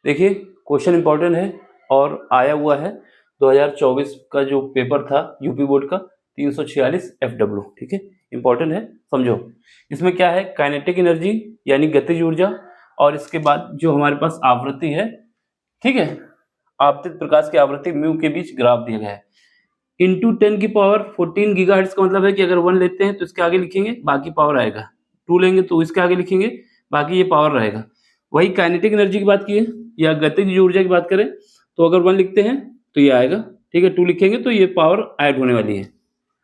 देखिए question important है और आया हुआ है 2024 का जो पेपर था यूपी बोर्ड का 346 FW, ठीक है, इंपॉर्टेंट है, समझो। इसमें क्या है, काइनेटिक एनर्जी यानी गतिज ऊर्जा, और इसके बाद जो हमारे पास आवृत्ति है, ठीक है, आपतित प्रकाश की आवृत्ति म्यू के बीच ग्राफ दिया गया है। इंटू 10 की पावर 14 गीगाहर्ट्ज का मतलब है कि अगर 1 लेते हैं तो इसके आगे लिखेंगे, बाकी पावर आएगा, 2 लेंगे तो इसके आगे लिखेंगे, बाकी ये पावर रहेगा। वही काइनेटिक एनर्जी की बात की है या गतिज ऊर्जा की बात करें तो अगर 1 लिखते हैं तो ये आएगा, ठीक है, 2 लिखेंगे तो ये पावर ऐड होने वाली है।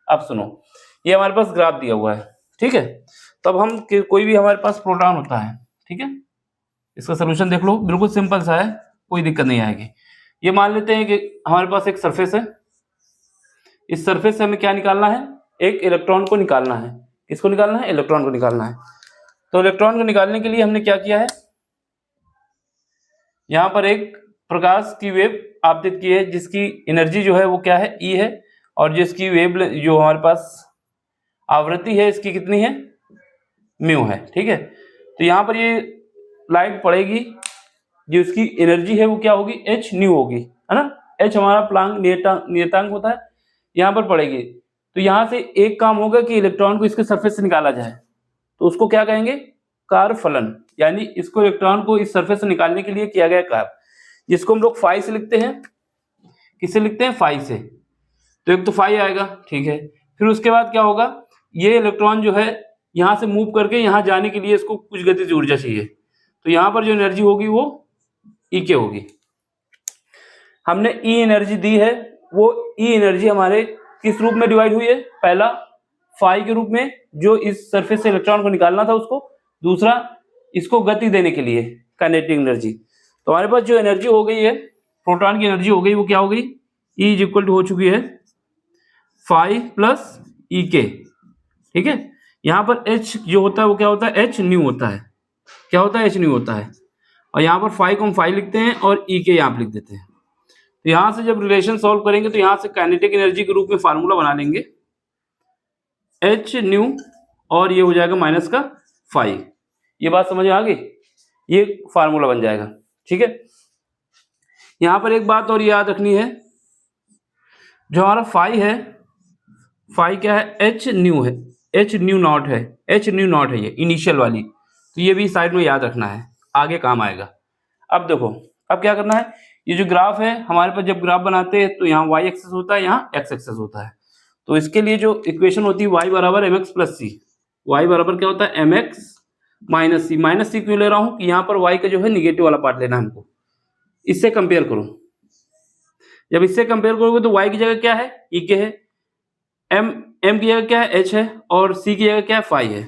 अब सुनो, ये हमारे पास ग्राफ दिया हुआ है, ठीक है। तब हम कोई भी हमारे पास प्रोटॉन होता है, ठीक है, इसका सोल्यूशन देख लो, बिल्कुल सिंपल सा है, कोई दिक्कत नहीं आएगी। ये मान लेते हैं कि हमारे पास एक सरफेस है, इस सरफेस से हमें क्या निकालना है, एक इलेक्ट्रॉन को निकालना है। किसको निकालना है, इलेक्ट्रॉन को निकालना है। तो इलेक्ट्रॉन को निकालने के लिए हमने क्या किया है, यहाँ पर एक प्रकाश की वेव आपतित की है जिसकी एनर्जी जो है वो क्या है, ई है, और जिसकी वेव जो हमारे पास आवृत्ति है इसकी कितनी है, म्यू है, ठीक है। तो यहाँ पर ये लाइट पड़ेगी, जो इसकी एनर्जी है वो क्या होगी, एच न्यू होगी, है ना। एच हमारा प्लांक नियतांक होता है, यहाँ पर पड़ेगी। तो यहाँ से एक काम होगा कि इलेक्ट्रॉन को इसके सरफेस से निकाला जाए, तो उसको क्या कहेंगे, कार्य फलन, यानी इसको इलेक्ट्रॉन को इस सरफेस से निकालने के लिए किया गया कार्य, जिसको हम लोग फाई से लिखते हैं। किससे लिखते हैं, फाई से। तो एक तो फाई आएगा, ठीक है। फिर उसके बाद क्या होगा, ये इलेक्ट्रॉन जो है यहाँ से मूव करके यहाँ जाने के लिए इसको कुछ गतिज ऊर्जा चाहिए, तो यहाँ पर जो एनर्जी होगी वो ई के होगी। हमने ई एनर्जी दी है, वो ई एनर्जी हमारे किस रूप में डिवाइड हुई है, पहला फाई के रूप में जो इस सरफेस से इलेक्ट्रॉन को निकालना था उसको, दूसरा इसको गति देने के लिए काइनेटिक एनर्जी। तो हमारे पास जो एनर्जी हो गई है, प्रोटॉन की एनर्जी हो गई, वो क्या हो गई, ई इज इक्वल टू हो चुकी है फाई प्लस ई के, ठीक है। यहाँ पर एच जो होता है वो क्या होता है, एच न्यू होता है, क्या होता है, एच न्यू होता है। और यहाँ पर फाई को हम फाई लिखते हैं और ई के यहाँ पर लिख देते हैं। तो यहाँ से जब रिलेशन सॉल्व करेंगे तो यहाँ से काइनेटिक एनर्जी के रूप में फार्मूला बना लेंगे, एच न्यू, और ये हो जाएगा माइनस का फाई। ये बात समझ में आ गई, ये फार्मूला बन जाएगा, ठीक है। यहाँ पर एक बात और याद रखनी है, जो हमारा फाई है, फाई क्या है, एच न्यू है, एच न्यू नॉट है, एच न्यू नॉट है ये इनिशियल वाली, तो ये भी साइड में याद रखना है, आगे काम आएगा। अब देखो, अब क्या करना है, ये जो ग्राफ है हमारे पास, जब ग्राफ बनाते हैं तो यहाँ वाई एक्सेस होता है, यहाँ एक्स एक्सेस होता है। तो इसके लिए जो इक्वेशन होती है वाई बराबर एम एक्स प्लस सी, वाई बराबर क्या होता है, एम एक्स माइनस सी। माइनस सी क्यों ले रहा हूँ कि यहाँ पर वाई का जो है निगेटिव वाला पार्ट लेना है हमको, इससे कंपेयर करो। जब इससे कंपेयर करोगे तो वाई की जगह क्या है, ई के है, एम की जगह क्या है, एच है, और सी की जगह क्या है, फाई है।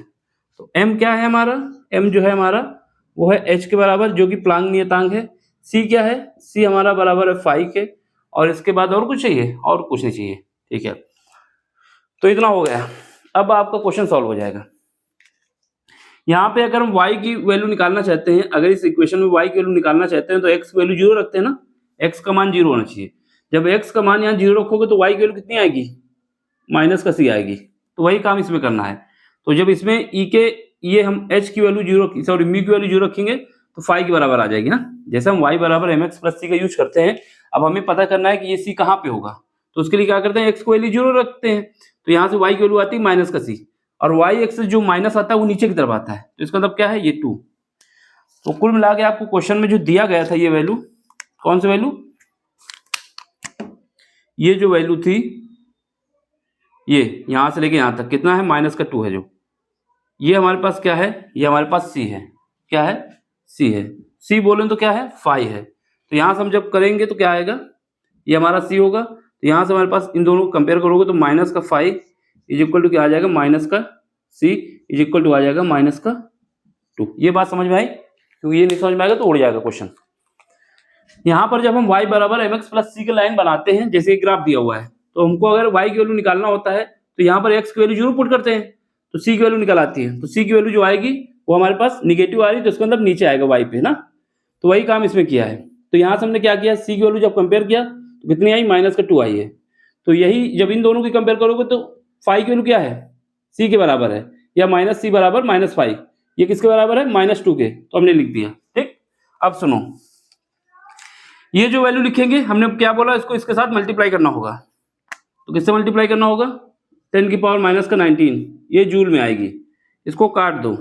तो एम क्या है हमारा, एम जो है हमारा वो है एच के बराबर, जो कि प्लांक नियतांक है। सी क्या है, सी हमारा बराबर है फाई के, और इसके बाद और कुछ चाहिए, और कुछ नहीं चाहिए, ठीक है। तो इतना हो गया, अब आपका क्वेश्चन सॉल्व हो जाएगा। यहाँ पे अगर हम y की वैल्यू निकालना चाहते हैं, अगर इस इक्वेशन में y की वैल्यू निकालना चाहते हैं तो x की वैल्यू 0 रखते हैं ना, x का मान 0 होना चाहिए। जब x का मान यहाँ 0 रखोगे तो y की वैल्यू कितनी आएगी, माइनस का c आएगी। तो वही काम इसमें करना है। तो जब इसमें e के ये हम h की वैल्यू 0, सॉरी म्यू की वैल्यू 0 रखेंगे तो फाई के बराबर आ जाएगी ना। जैसे हम y बराबर एम एक्स प्लस सी का यूज करते हैं, अब हमें पता करना है कि ये c कहाँ पे होगा, तो उसके लिए क्या करते हैं, x की वैल्यू 0 रखते हैं, तो यहाँ से y की वैल्यू आती है माइनस का c, और y एक्सिस जो माइनस आता है वो नीचे की तरफ आता है, तो इसका मतलब क्या है, ये 2। तो कुल मिला के आपको क्वेश्चन में जो दिया गया था ये वैल्यू, कौन सी वैल्यू, ये जो वैल्यू थी, ये यहां से लेके यहां तक कितना है, माइनस का 2 है। जो ये हमारे पास क्या है, ये हमारे पास c है, क्या है, c है। c बोले तो क्या है, फाई है। तो यहां से हम जब करेंगे तो क्या आएगा, ये हमारा c होगा। तो यहां से हमारे पास इन दोनों को कंपेयर करोगे तो माइनस का फाई इज इक्वल टू क्या आ जाएगा, माइनस का c इज इक्वल टू आ जाएगा माइनस का 2। ये बात समझ में आई, क्योंकि ये नहीं समझ में आएगा तो उड़ जाएगा क्वेश्चन। यहाँ पर जब हम y बराबर एम एक्स प्लस सी की लाइन बनाते हैं, जैसे एक ग्राफ दिया हुआ है, तो हमको अगर y की वैल्यू निकालना होता है तो यहाँ पर x की वैल्यू 0 पुट करते हैं, तो c की वैल्यू निकल आती है। तो c की वैल्यू जो आएगी वो हमारे पास निगेटिव आ रही है, तो इसका मतलब नीचे आएगा y पे ना। तो वही काम इसमें किया है। तो यहाँ से हमने क्या किया, c की वैल्यू जब कंपेयर किया तो कितनी आई, माइनस का 2 आई है। तो यही जब इन दोनों की कंपेयर करोगे तो फाई की वैल्यू क्या है, c के बराबर है, या माइनस सी बराबर माइनस फाइव, ये किसके बराबर है, -2 के। तो हमने लिख दिया, ठीक। अब सुनो, ये जो वैल्यू लिखेंगे, हमने क्या बोला, इसको इसके साथ मल्टीप्लाई करना होगा। तो किससे मल्टीप्लाई करना होगा? 10 की पावर माइनस का 19, ये जूल में आएगी। इसको काट दो,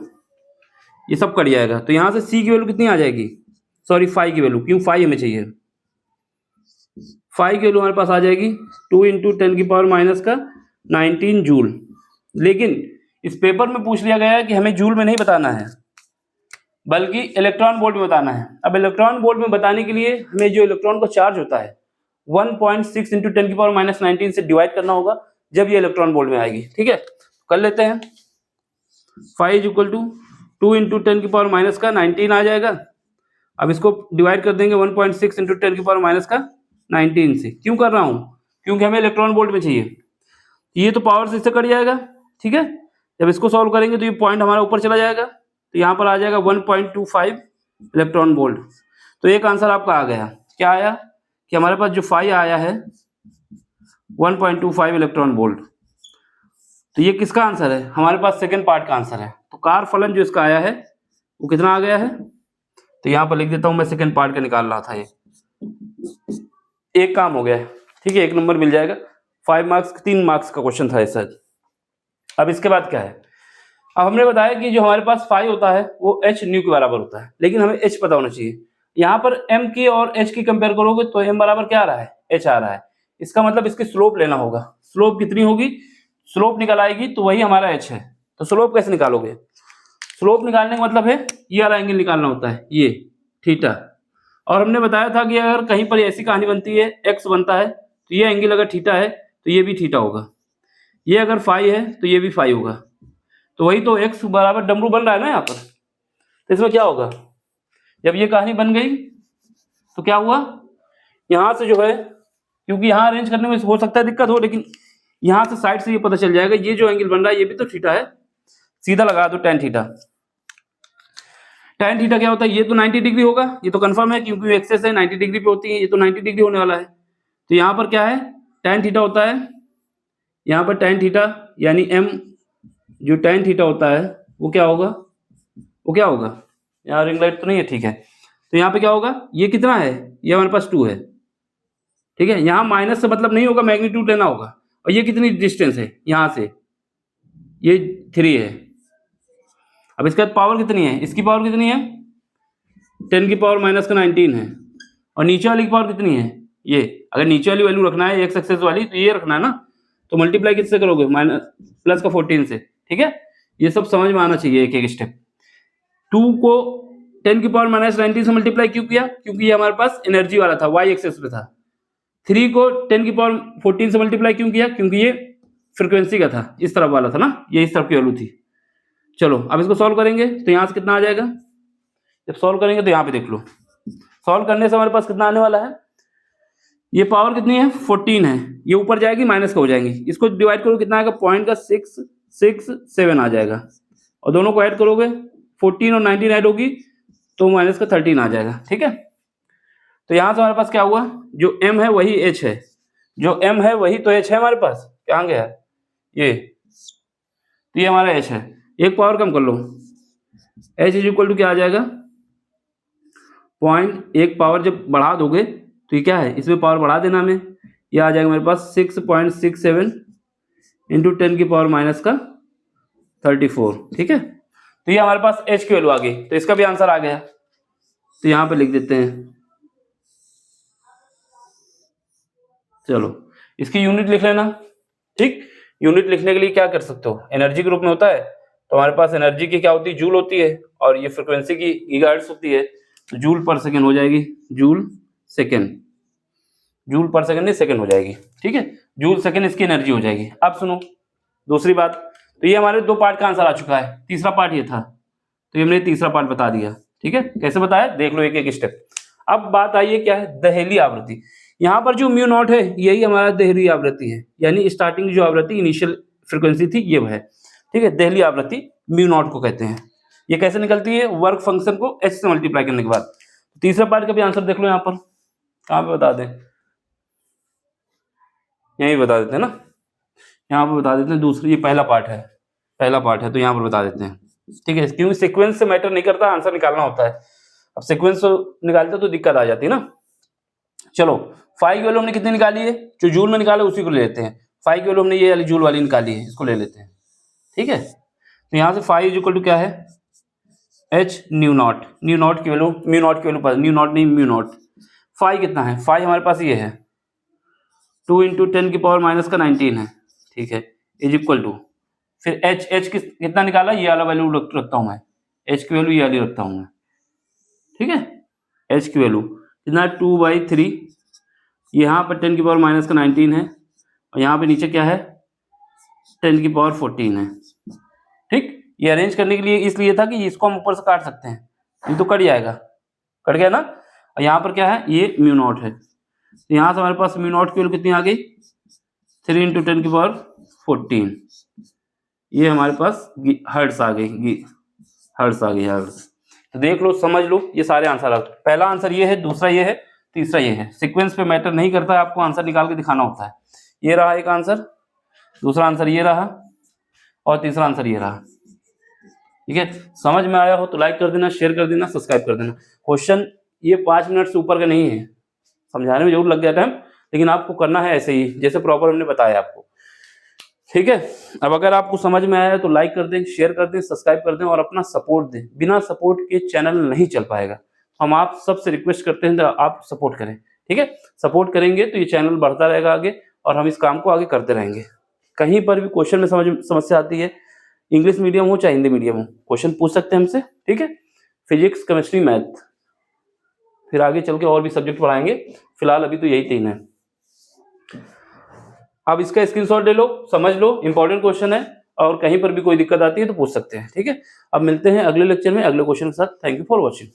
ये सब कट जाएगा। तो यहाँ से सी की वैल्यू कितनी आ जाएगी, सॉरी फाई की वैल्यू, क्यों फाई हमें चाहिए, फाई की वैल्यू हमारे पास आ जाएगी 2 इंटू 10 की पावर माइनस का 19 जूल। लेकिन इस पेपर में पूछ लिया गया है कि हमें जूल में नहीं बताना है, बल्कि इलेक्ट्रॉन वोल्ट में बताना है। अब इलेक्ट्रॉन वोल्ट में बताने के लिए हमें जो इलेक्ट्रॉन का चार्ज होता है 1.6 इंटू 10 की पावर माइनस 19 से डिवाइड करना होगा, जब ये इलेक्ट्रॉन वोल्ट में आएगी। ठीक है, कर लेते हैं। Phi is equal to 2 into 10 की पावर माइनस का 19 आ जाएगा। अब इसको डिवाइड कर देंगे 1.6 इंटू 10 की पावर माइनस का 19 से। क्यों कर रहा हूँ, क्योंकि हमें इलेक्ट्रॉन वोल्ट में चाहिए। ये तो पावर से इससे कट जाएगा। ठीक है, जब इसको सॉल्व करेंगे तो ये पॉइंट हमारा ऊपर चला जाएगा, तो यहाँ पर आ जाएगा 1.25 इलेक्ट्रॉन वोल्ट। तो एक आंसर आपका आ गया। क्या आया कि हमारे पास जो फाई आया है 1.25 इलेक्ट्रॉन वोल्ट। तो ये किसका आंसर है, हमारे पास सेकंड पार्ट का आंसर है। तो कार फलन जो इसका आया है वो कितना आ गया है, तो यहाँ पर लिख देता हूँ मैं, सेकंड पार्ट का निकाल रहा था। ये एक काम हो गया है। ठीक है, 1 नंबर मिल जाएगा। 5 मार्क्स 3 मार्क्स का क्वेश्चन था ऐसा। अब इसके बाद क्या है, अब हमने बताया कि जो हमारे पास फाई होता है वो एच न्यू के बराबर होता है, लेकिन हमें एच पता होना चाहिए। यहाँ पर एम की और एच की कंपेयर करोगे तो एम बराबर क्या आ रहा है, एच आ रहा है। इसका मतलब इसकी स्लोप लेना होगा। स्लोप कितनी होगी, स्लोप निकल आएगी तो वही हमारा एच है। तो स्लोप कैसे निकालोगे, स्लोप निकालने का मतलब है ये वाला एंगल निकालना होता है, ये थीटा। और हमने बताया था कि अगर कहीं पर ऐसी कहानी बनती है, एक्स बनता है, तो ये एंगल अगर थीटा है तो ये भी थीटा होगा। ये अगर फाई है तो ये भी फाई होगा। तो वही तो एक्स बराबर डमरू बन रहा है ना यहाँ पर। तो इसमें क्या होगा, जब ये कहानी बन गई तो क्या हुआ, यहाँ से जो है, क्योंकि यहाँ अरेंज करने में हो सकता है दिक्कत हो, लेकिन यहाँ से साइड से ये पता चल जाएगा ये जो एंगल बन रहा है ये भी तो थीटा है। सीधा लगा दो tan थीटा। tan थीटा क्या होता है, ये तो 90 डिग्री होगा, ये तो कंफर्म है क्योंकि एक्सेस है 90 डिग्री पे होती है, ये तो 90 डिग्री होने वाला है। तो यहाँ पर क्या है, tan थीटा होता है, यहाँ पर tan थीटा यानी m जो tan थीटा होता है वो क्या होगा, वो क्या होगा, यहाँ रिंग लाइट तो नहीं है, ठीक है। तो यहाँ पे क्या होगा, ये कितना है, ये हमारे पास 2 है। ठीक है, यहाँ माइनस से मतलब नहीं होगा, मैग्नीट्यूड लेना होगा। और ये कितनी डिस्टेंस है यहाँ से, ये 3 है। अब इसके बाद पावर कितनी है, इसकी पावर कितनी है 10 की पावर माइनस का 19 है। और नीचे वाली की पावर कितनी है, ये अगर नीचे वाली वैल्यू रखना है एक्स एक्सेस वाली तो ये रखना है ना, तो मल्टीप्लाई किससे करोगे, माइनस प्लस का 14 से। ठीक है, ये सब समझ में आना चाहिए एक एक स्टेप। 2 को 10 की पावर माइनस 19 से मल्टीप्लाई क्यों किया, क्योंकि ये हमारे पास एनर्जी वाला था, वाई एक्सेस पे था। 3 को 10 की पावर 14 से मल्टीप्लाई क्यों किया, क्योंकि ये फ्रिक्वेंसी का था, इस तरफ वाला था ना, ये इस तरफ की वैल्यू थी। चलो अब इसको सॉल्व करेंगे तो यहाँ से कितना आ जाएगा, जब सॉल्व करेंगे तो यहाँ पे देख लो, सॉल्व करने से हमारे पास कितना आने वाला है, ये पावर कितनी है 14 है, ये ऊपर जाएगी माइनस का हो जाएंगी, इसको डिवाइड करो कितना आएगा, पॉइंट का 667 आ जाएगा। और दोनों को ऐड करोगे 14 और 19 ऐड होगी तो माइनस का 13 आ जाएगा। ठीक है, तो यहाँ से हमारे पास क्या हुआ, जो m है वही h है, जो m है वही तो h है हमारे पास। क्या गया ये, तो ये हमारा h है। एक पावर कम कर लो, h इज इक्वल टू क्या आ जाएगा, पॉइंट, एक पावर जब बढ़ा दोगे तो ये क्या है, इसमें पावर बढ़ा देना हमें, ये आ जाएगा मेरे पास 6.67 इंटू 10 की पावर माइनस का 34। ठीक है, तो ये हमारे पास h की वैल्यू आ गई, तो इसका भी आंसर आ गया। तो यहाँ पे लिख देते हैं, चलो इसकी यूनिट लिख लेना। ठीक, यूनिट लिखने के लिए क्या कर सकते हो, एनर्जी के रूप में होता है तो हमारे पास एनर्जी की क्या होती है, जूल होती है, और ये फ्रिक्वेंसी की गीगाहर्ट्ज होती है, तो जूल पर सेकेंड हो जाएगी, जूल सेकेंड, जूल पर सेकेंड नहीं सेकेंड हो जाएगी। ठीक है, जूल सेकेंड इसकी एनर्जी हो जाएगी। अब सुनो दूसरी बात, तो ये हमारे 2 पार्ट का आंसर आ चुका है, तीसरा पार्ट ये था, तो ये हमने तीसरा पार्ट बता दिया। ठीक है, कैसे बताया देख लो एक एक स्टेप। अब बात आई है क्या है, दहेली आवृत्ति। यहाँ पर जो म्यू नॉट है यही हमारा दहेली आवृत्ति है, यानी स्टार्टिंग जो आवृत्ति इनिशियल फ्रिक्वेंसी थी ये है। ठीक है, दहेली आवृत्ति म्यू नॉट को कहते हैं। ये कैसे निकलती है, वर्क फंक्शन को h से मल्टीप्लाई करने के बाद। तीसरा पार्ट का भी आंसर देख लो, यहाँ पर कहाँ पे बता दें, यहीं बता देते हैं ना, यहाँ पर बता देते हैं। दूसरी, ये पहला पार्ट है, पहला पार्ट है तो यहाँ पर बता देते हैं। ठीक है, क्योंकि सीक्वेंस से मैटर नहीं करता, आंसर निकालना होता है। अब सीक्वेंस निकालते तो दिक्कत आ जाती है ना। चलो फाई की वैल्यू हमने कितनी निकाली है, जो जूल में निकाले उसी को ले लेते हैं। फाई की वैल्यू हमने ये वाली जूल वाली निकाली है, इसको ले लेते हैं। ठीक है, तो यहाँ से फाई इज इक्वल टू क्या है, H new not. New not की वैल्यू, म्यू नॉट की वैल्यू, न्यू नॉट नहीं म्यू नॉट। फाई कितना है, फाई हमारे पास ये है 2 इंटू 10 की पावर माइनस का 19 है। ठीक है, इज इक्वल टू, फिर एच, एच कितना निकाला, ये वाला वैल्यू रखता हूँ मैं, एच की वैल्यू ये वाली रखता हूँ मैं। ठीक है, एच की वैल्यू कितना, 2/3, यहाँ पर 10 की पावर माइनस का 19 है, और यहाँ पे नीचे क्या है, 10 की पावर 14 है। ठीक, ये अरेंज करने के लिए इसलिए था कि इसको हम ऊपर से काट सकते हैं, ये तो कट जाएगा, कट गया ना। और यहाँ पर क्या है, ये म्यू नॉट है, तो यहाँ से हमारे पास म्यू नॉट की वैल्यू कितनी आ गई, 3 इंटू 10 की पावर 14, ये हमारे पास हर्ट्स आ गई, हर्ट्स आ गई, हर्ट्स। तो देख लो, समझ लो, ये सारे आंसर आ, पहला आंसर ये है, दूसरा ये है, तीसरा ये है। सीक्वेंस पे मैटर नहीं करता है, आपको आंसर निकाल के दिखाना होता है। ये रहा एक आंसर, दूसरा आंसर ये रहा, और तीसरा आंसर ये रहा। ठीक है, समझ में आया हो तो लाइक कर देना, शेयर कर देना, सब्सक्राइब कर देना। क्वेश्चन ये 5 मिनट से ऊपर का नहीं है, समझाने में जरूर लग गया टाइम, लेकिन आपको करना है ऐसे ही जैसे प्रॉपर हमने बताया आपको। ठीक है, अब अगर आपको समझ में आया तो लाइक कर दें, शेयर कर दें, सब्सक्राइब कर दें और अपना सपोर्ट दें। बिना सपोर्ट के चैनल नहीं चल पाएगा। हम आप सबसे रिक्वेस्ट करते हैं आप सपोर्ट करें। ठीक है, सपोर्ट करेंगे तो ये चैनल बढ़ता रहेगा आगे, और हम इस काम को आगे करते रहेंगे। कहीं पर भी क्वेश्चन में समस्या आती है, इंग्लिश मीडियम हो चाहे हिंदी मीडियम हो, क्वेश्चन पूछ सकते हैं हमसे। ठीक है, फिजिक्स, केमिस्ट्री, मैथ, फिर आगे चल के और भी सब्जेक्ट पढ़ाएंगे, फिलहाल अभी तो यही 3 है। अब इसका स्क्रीनशॉट ले लो, समझ लो, इंपॉर्टेंट क्वेश्चन है, और कहीं पर भी कोई दिक्कत आती है तो पूछ सकते हैं। ठीक है, अब मिलते हैं अगले लेक्चर में अगले क्वेश्चन के साथ। Thank you for watching.